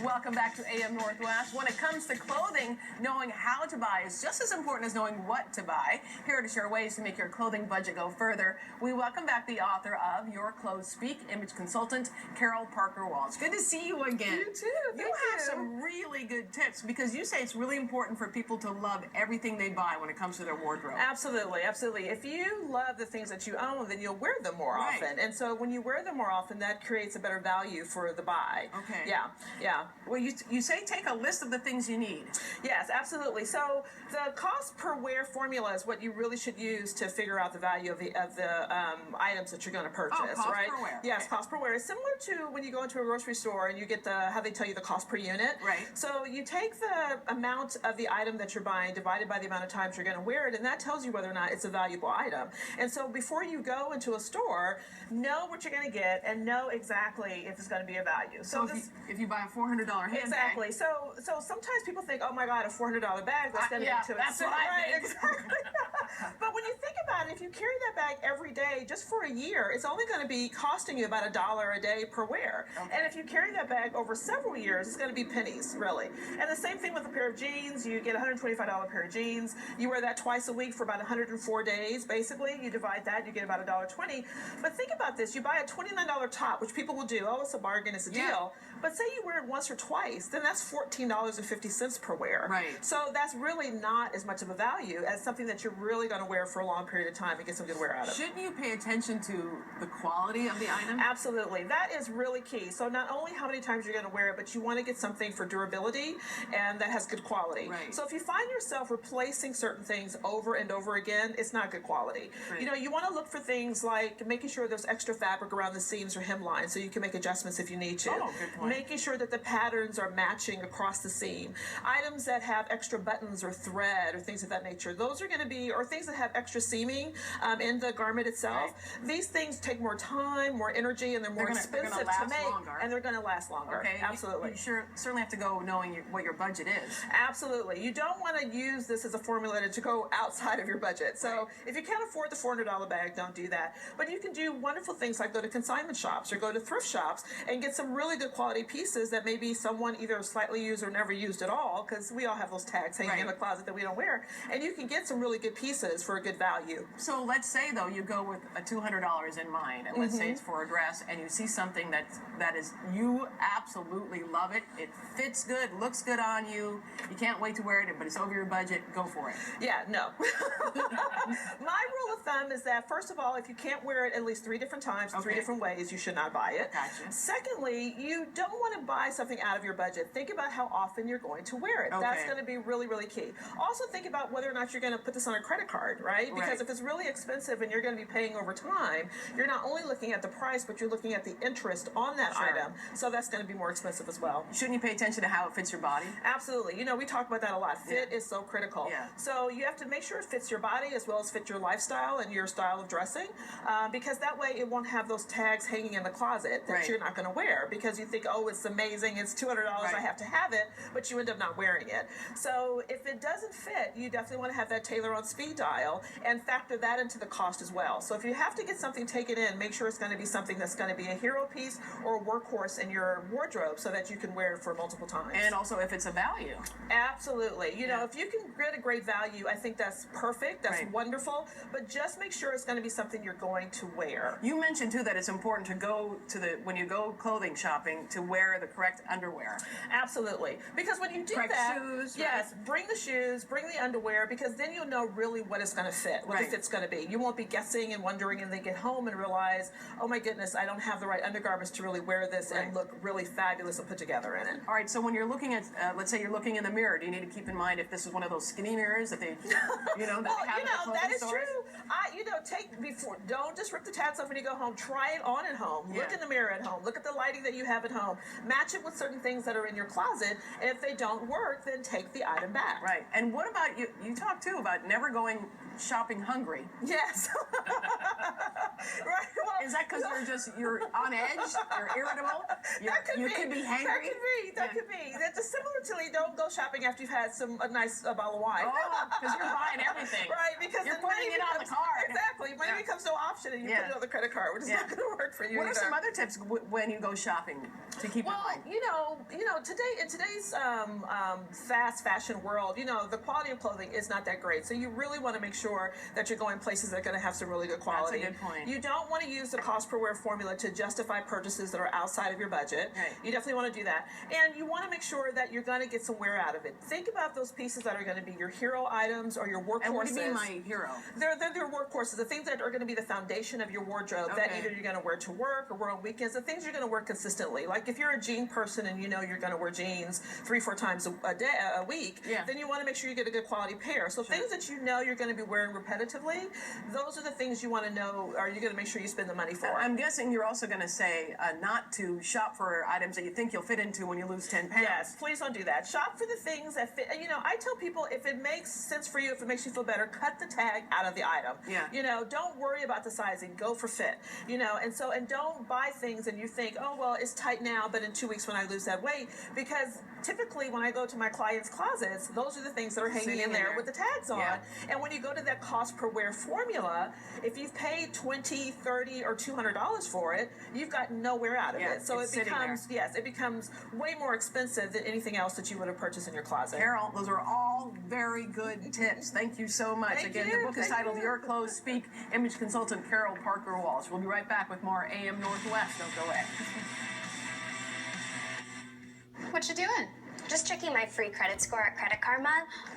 Welcome back to AM Northwest. When it comes to clothing, knowing how to buy is just as important as knowing what to buy. Here to share ways to make your clothing budget go further, we welcome back the author of Your Clothes Speak, image consultant Carol Parker Walsh. Good to see you again. You too. You have some really good tips because you say it's really important for people to love everything they buy when it comes to their wardrobe. Absolutely, absolutely. If you love the things that you own, then you'll wear them more often. And so when you wear them more often, that creates a better value for the buy. Okay. Yeah. Well, you say take a list of the things you need. Yes, absolutely. So the cost per wear formula is what you really should use to figure out the value of the items that you're going to purchase. Cost right? per wear. Yes, okay. Cost per wear is similar to when you go into a grocery store and you get how they tell you the cost per unit. Right. So you take the amount of the item that you're buying divided by the amount of times you're going to wear it, and that tells you whether or not it's a valuable item. And so before you go into a store, know what you're going to get and know exactly if it's going to be a value. So if you buy a $400 handbag. Exactly. So sometimes people think, oh my God, a $400 bag, that's going to get to it. That's what I think. Exactly. But when you think about it, if you carry that bag every day just for a year, it's only going to be costing you about $1 a day per wear. Okay. And if you carry that bag over several years, it's going to be pennies, really. And the same thing with a pair of jeans. You get a $125 pair of jeans. You wear that twice a week for about 104 days, basically. You divide that, you get about $1.20. But think about this. You buy a $29 top, which people will do. Oh, it's a bargain, it's a deal. But say you wear it once or twice, then that's $14.50 per wear. Right. So that's really not as much of a value as something that you're really going to wear for a long period of time and get some good wear out of. Shouldn't you pay attention to the quality of the item? Absolutely. That is really key. So not only how many times you're going to wear it, but you want to get something for durability and that has good quality. Right. So if you find yourself replacing certain things over and over again, it's not good quality. Right. You know, you want to look for things like making sure there's extra fabric around the seams or hemline so you can make adjustments if you need to. Oh, good point. Making sure that the patterns are matching across the seam. Items that have extra buttons or thread or things of that nature, those are going to be, or things that have extra seaming in the garment itself. Right. These things take more time, more energy, and they're more expensive to make. Longer. And they're going to last longer. Okay. Absolutely. You certainly have to go knowing what your budget is. Absolutely. You don't want to use this as a formula to go outside of your budget. So right. If you can't afford the $400 bag, don't do that. But you can do wonderful things like go to consignment shops or go to thrift shops and get some really good quality pieces that maybe someone either slightly used or never used at all, because we all have those tags hanging right. in the closet that we don't wear. And you can get some really good pieces for a good value. So let's say, though, you go with a $200 in mind, and let's say it's for a dress, and you see something that is, you absolutely love it. It fits good, looks good on you. You can't wait to wear it, but it's over your budget. Go for it. Yeah, no. My rule of thumb is that, first of all, if you can't wear it at least 3 different times, okay. 3 different ways, you should not buy it. Gotcha. Secondly, you don't want to buy something out of your budget. Think about how often you're going to wear it. Okay. That's going to be really, really key. Also think about whether or not you're going to put this on a credit card, right? Because right. if it's really expensive and you're going to be paying over time, you're not only looking at the price, but you're looking at the interest on that sure. item. So that's going to be more expensive as well. Shouldn't you pay attention to how it fits your body? Absolutely. You know, we talk about that a lot. Fit is so critical. Yeah. So you have to make sure it fits your body as well as fit your lifestyle and your style of dressing, because that way it won't have those tags hanging in the closet that right. you're not going to wear because you think, oh, it's amazing, it's $200, right. I have to have it, but you end up not wearing it. So if it doesn't fit, you definitely want to have that tailor on speed dial and factor that into the cost as well. So if you have to get something taken in, make sure it's going to be something that's going to be a hero piece or a workhorse in your wardrobe so that you can wear it for multiple times. And also if it's a value. Absolutely. You know, if you can get a great value, I think that's perfect. That's right. wonderful. But just make sure it's going to be something you're going to wear. You mentioned, too, that it's important to go to when you go clothing shopping, to wear the correct underwear. Absolutely. Because when you do correct that, shoes, yes, right? bring the shoes, bring the underwear, because then you'll know really what it's going to fit, what right. the fit's going to be. You won't be guessing and wondering and then get home and realize, oh my goodness, I don't have the right undergarments to really wear this right. and look really fabulous and put together in it. All right, so when you're looking at, let's say you're looking in the mirror, do you need to keep in mind if this is one of those skinny mirrors that they, you know, that well, they have you know, in the that is stores? true. Don't just rip the tabs off when you go home. Try it on at home. Yeah. Look in the mirror at home. Look at the lighting that you have at home. Match it with certain things that are in your closet, and if they don't work, then take the item back. Right. And what about you talk too about never going shopping hungry. Yes. Right. Well, Is that because you're on edge? You're irritable? You could be hangry? That could be. That's just similar to don't go shopping after you've had a nice bottle of wine. Oh, because you're buying everything. Right, because you're putting it on the card. Exactly. Money becomes no option and you put it on the credit card, which is not going to work for you. What are some other tips when you go shopping to keep in mind? Today in today's fast fashion world, the quality of clothing is not that great. So you really want to make sure that you're going places that are going to have some really good quality. That's a good point. You don't want to use the cost per wear formula to justify purchases that are outside of your budget. Right. You definitely want to do that. And you want to make sure that you're going to get some wear out of it. Think about those pieces that are going to be your hero items or your workhorses. And what do you mean my hero? They're your workhorses, the things that are going to be the foundation of your wardrobe that either you're going to wear to work or wear on weekends, the things you're going to wear consistently. Like if you're a jean person and you know you're going to wear jeans 3-4 times a week, then you want to make sure you get a good quality pair. So things that you know you're going to be wearing repetitively, those are the things you want to know, or you're going to make sure you spend the money for. I'm guessing you're also going to say not to shop for items that you think you'll fit into when you lose 10 pounds. Yes, please don't do that. Shop for the things that fit. I tell people if it makes sense for you, if it makes you feel better, cut the tag out of the item. Yeah. Don't worry about the sizing. Go for fit. And don't buy things and you think, oh, well, it's tight now, but in 2 weeks when I lose that weight, because typically when I go to my clients' closets, those are the things that are hanging in there with the tags on. And when you go to that cost per wear formula, if you've paid $20, $30, or $200 for it, you've got no wear out of it. So it becomes way more expensive than anything else that you would have purchased in your closet. Carol, those are all very good tips. Thank you so much. Again, the book is titled Your Clothes Speak. Image consultant Carol Parker Walsh. We'll be right back with more AM Northwest. Don't go away. What you doing? Just checking my free credit score at Credit Karma.